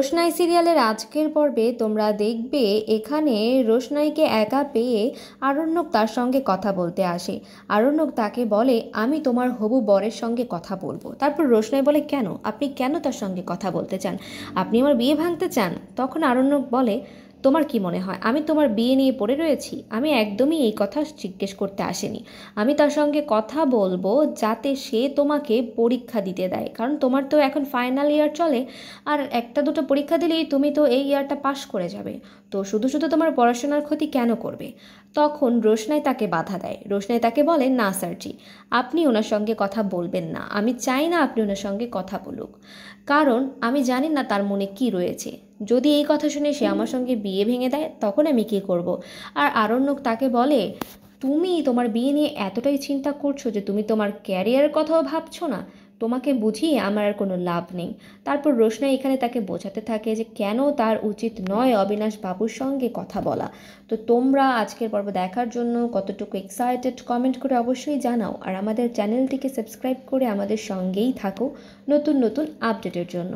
রোশনাই সিরিয়ালের আজকের পর্বে তোমরা দেখবে এখানে রোশনাইকে একা পেয়ে আরণ্যক তার সঙ্গে কথা বলতে আসে। আরণ্যক তাকে বলে, আমি তোমার হবু বরের সঙ্গে কথা বলবো। তারপর রোশনাই বলে, কেন, আপনি কেন তার সঙ্গে কথা বলতে চান? আপনি আমার বিয়ে ভাঙতে চান? তখন আরণ্যক বলে, তোমার কি মনে হয় আমি তোমার বিয়ে নিয়ে পড়ে রয়েছি? আমি একদমই এই কথা জিজ্ঞেস করতে আসিনি। আমি তার সঙ্গে কথা বলবো যাতে সে তোমাকে পরীক্ষা দিতে দেয়, কারণ তোমার তো এখন ফাইনাল ইয়ার চলে, আর একটা দুটো পরীক্ষা দিলেই তুমি তো এই ইয়ারটা পাশ করে যাবে। তো শুধু শুধু তোমার পড়াশোনার ক্ষতি কেন করবে? তখন রোশনাই তাকে বাধা দেয়। রোশনাই তাকে বলে, না স্যারজি, আপনি ওনার সঙ্গে কথা বলবেন না। আমি চাই না আপনি ওনার সঙ্গে কথা বলুক, কারণ আমি জানি না তার মনে কি রয়েছে। যদি এই কথা শুনে সে আমার সঙ্গে বিয়ে ভেঙে দেয় তখন আমি কী করব? আর আরণ্যক তাকে বলে, তুমি তোমার বিয়ে নিয়ে এতটাই চিন্তা করছো যে তুমি তোমার ক্যারিয়ারের কথাও ভাবছো না? তোমাকে বুঝিয়ে আমার আর কোনো লাভ নেই। তারপর রোশনাই এখানে তাকে বোঝাতে থাকে যে কেন তার উচিত নয় অবিনাশ বাবুর সঙ্গে কথা বলা। তো তোমরা আজকের পর্ব দেখার জন্য কতটুকু এক্সাইটেড কমেন্ট করে অবশ্যই জানাও, আর আমাদের চ্যানেলটিকে সাবস্ক্রাইব করে আমাদের সঙ্গেই থাকো নতুন নতুন আপডেটের জন্য।